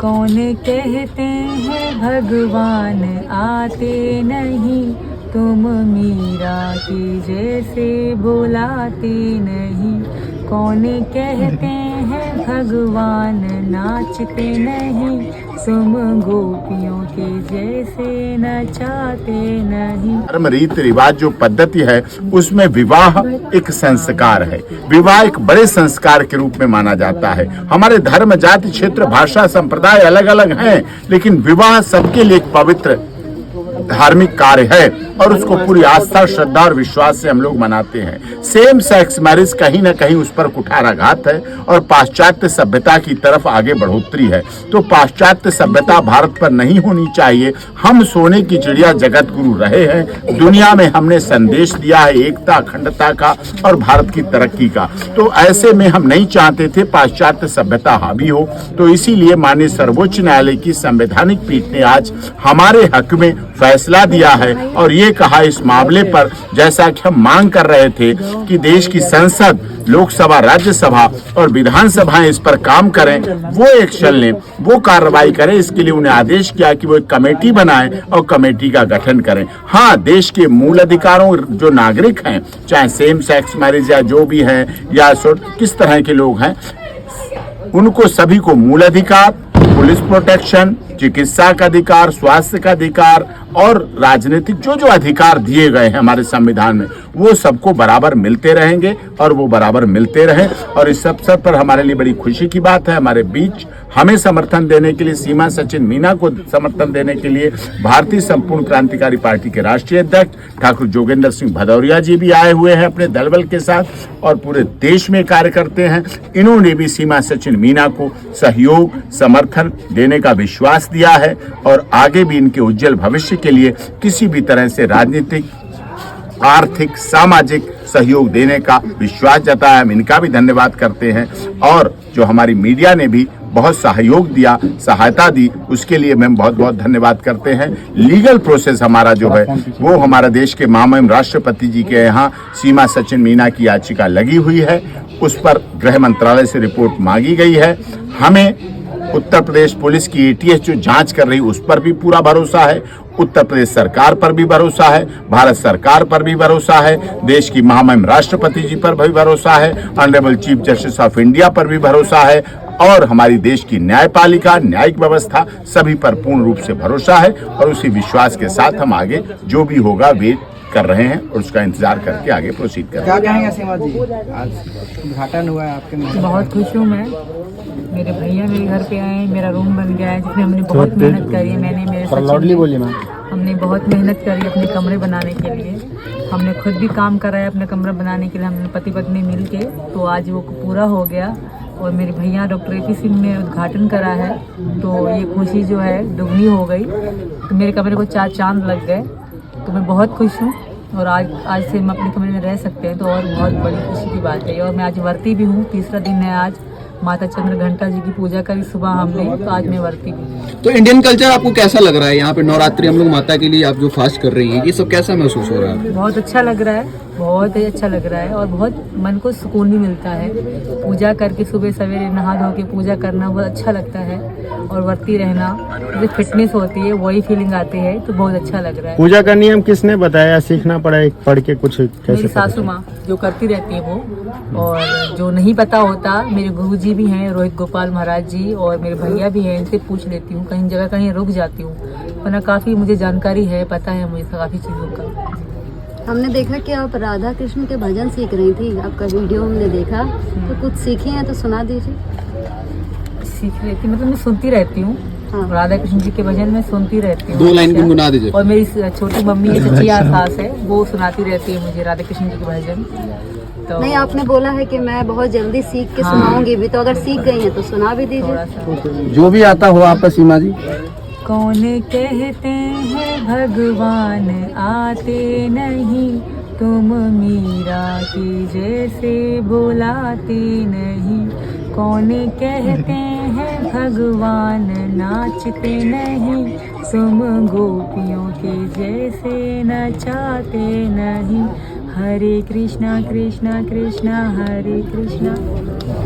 कौन कहते हैं भगवान आते नहीं, तुम मीरा के जैसे बुलाते नहीं। कौन कहते हैं भगवान नाचते नहीं, तुम गोपियों के जैसे नचाते नहीं। धर्म रीत रिवाज जो पद्धति है उसमें विवाह एक संस्कार है। विवाह एक बड़े संस्कार के रूप में माना जाता है। हमारे धर्म, जाति, क्षेत्र, भाषा, संप्रदाय अलग अलग हैं, लेकिन विवाह सबके लिए एक पवित्र धार्मिक कार्य है और उसको पूरी आस्था, श्रद्धा और विश्वास से हम लोग मनाते हैं। सेम सेक्स मैरिज कहीं ना कहीं उस पर कुठाराघात है और पाश्चात्य सभ्यता की तरफ आगे बढ़ोतरी है। तो पाश्चात्य सभ्यता भारत पर नहीं होनी चाहिए। हम सोने की चिड़िया जगत गुरु रहे हैं। दुनिया में हमने संदेश दिया है एकता, अखंडता का और भारत की तरक्की का। तो ऐसे में हम नहीं चाहते थे पाश्चात्य सभ्यता हावी हो। तो इसीलिए माननीय सर्वोच्च न्यायालय की संवैधानिक पीठ ने आज हमारे हक में फैसला दिया है और ये कहा इस मामले पर, जैसा कि हम मांग कर रहे थे कि देश की संसद, लोकसभा, राज्यसभा और विधानसभाएं इस पर काम करें, वो एक्शन लें, वो कार्रवाई करें। इसके लिए उन्हें आदेश किया कि वो एक कमेटी बनाएं और कमेटी का गठन करें। हाँ, देश के मूल अधिकारों, जो नागरिक हैं, चाहे सेम सेक्स मैरिज या जो भी है या किस तरह के लोग हैं, उनको सभी को मूल अधिकार, पुलिस प्रोटेक्शन, चिकित्सा का अधिकार, स्वास्थ्य का अधिकार और राजनीतिक जो जो अधिकार दिए गए हैं हमारे संविधान में, वो सबको बराबर मिलते रहेंगे और वो बराबर मिलते रहें। और इस अवसर पर हमारे लिए बड़ी खुशी की बात है, हमारे बीच हमें समर्थन देने के लिए, सीमा सचिन मीना को समर्थन देने के लिए भारतीय संपूर्ण क्रांतिकारी पार्टी के राष्ट्रीय अध्यक्ष ठाकुर जोगेंद्र सिंह भदौरिया जी भी आए हुए हैं अपने दलबल के साथ और पूरे देश में कार्य करते हैं। इन्होंने भी सीमा सचिन मीना को सहयोग, समर्थन देने का विश्वास दिया है और आगे भी इनके उज्जवल भविष्य के लिए किसी भी तरह से राजनीतिक, आर्थिक, सामाजिक सहयोग देने का विश्वास जताया। हम इनका भी धन्यवाद करते हैं और जो हमारी मीडिया ने भी बहुत सहयोग दिया, सहायता दी, उसके लिए हम बहुत बहुत धन्यवाद करते हैं। लीगल प्रोसेस हमारा जो है वो हमारा देश के महामहिम राष्ट्रपति जी के यहाँ सीमा सचिन मीना की याचिका लगी हुई है, उस पर गृह मंत्रालय से रिपोर्ट मांगी गई है। हमें उत्तर प्रदेश पुलिस की एटीएस जो जांच कर रही उस पर भी पूरा भरोसा है, उत्तर प्रदेश सरकार पर भी भरोसा है, भारत सरकार पर भी भरोसा है, देश की महामहिम राष्ट्रपति जी पर भी भरोसा है, honourable chief justice of India पर भी भरोसा है और हमारी देश की न्यायपालिका, न्यायिक व्यवस्था सभी पर पूर्ण रूप से भरोसा है और उसी विश्वास के साथ हम आगे जो भी होगा वेट कर रहे हैं और उसका इंतजार करके आगे प्रोसीड कर रहे हैं। क्या कहेंगे सीमा जी, आज उद्घाटन हुआ है आपके में? बहुत खुश हूँ मैं। मेरे भैया मेरे घर पे आए, मेरा रूम बन गया है जिसमें हमने बहुत मेहनत करी है। हमने बहुत मेहनत करी अपने कमरे बनाने के लिए। हमने खुद भी काम करा है अपना कमरा बनाने के लिए, हमने पति पत्नी मिल के। तो आज वो पूरा हो गया और मेरे भैया डॉक्टर ए.पी. सिंह ने उद्घाटन करा है, तो ये खुशी जो है दुगनी हो गई। तो मेरे कमरे को 4 चांद लग गए, तो मैं बहुत खुश हूँ और आज से हम अपने कमरे में रह सकते हैं, तो और बहुत बड़ी खुशी की बात है। और मैं आज वर्ती भी हूँ, तीसरा दिन है आज। माता चंद्र घंटा जी की पूजा करी सुबह हमने, तो आज मैं वर्ती भी। तो इंडियन कल्चर आपको कैसा लग रहा है? यहाँ पे नवरात्रि हम लोग माता के लिए आप जो फास्ट कर रही हैं, ये सब कैसा महसूस हो रहा है? बहुत अच्छा लग रहा है, बहुत ही अच्छा लग रहा है और बहुत मन को सुकून भी मिलता है। पूजा करके सुबह सवेरे नहा धो के पूजा करना बहुत अच्छा लगता है और वर्ती रहना जो फिटनेस होती है वही फीलिंग आती है, तो बहुत अच्छा लग रहा है। पूजा का नियम किसने बताया? सीखना पड़ा पढ़ के कुछ? मेरी सासू माँ जो करती रहती है वो, और जो नहीं पता होता मेरे गुरुजी भी हैं, रोहित गोपाल महाराज जी, और मेरे भैया भी हैं, इनसे पूछ लेती हूँ। कहीं जगह कहीं रुक जाती हूँ, वरना काफ़ी मुझे जानकारी है, पता है मुझे काफ़ी चीज़ों का। हमने देखा कि आप राधा कृष्ण के भजन सीख रही थी, आपका वीडियो हमने देखा, तो कुछ सीखी हैं तो सुना दीजिए। सीख लेती मतलब मैं सुनती रहती हूँ। हाँ। राधा कृष्ण जी के भजन में सुनती रहती हूँ। 2 लाइन गुनगुना दीजिए। और मेरी छोटी मम्मी चचिया सास है, वो सुनाती रहती है मुझे राधा कृष्ण जी के भजन। तो नहीं, आपने बोला है कि मैं बहुत जल्दी सीख के सुनाऊंगी भी, तो अगर सीख गई हैं तो सुना भी दीजिए। जो भी आता हो आपका सीमा जी। कौन कहते हैं भगवान आते नहीं, तुम मीरा के जैसे बुलाते नहीं। कौन कहते हैं भगवान नाचते नहीं, तुम गोपियों के जैसे नचाते नहीं। हरे कृष्णा कृष्णा कृष्णा हरे कृष्णा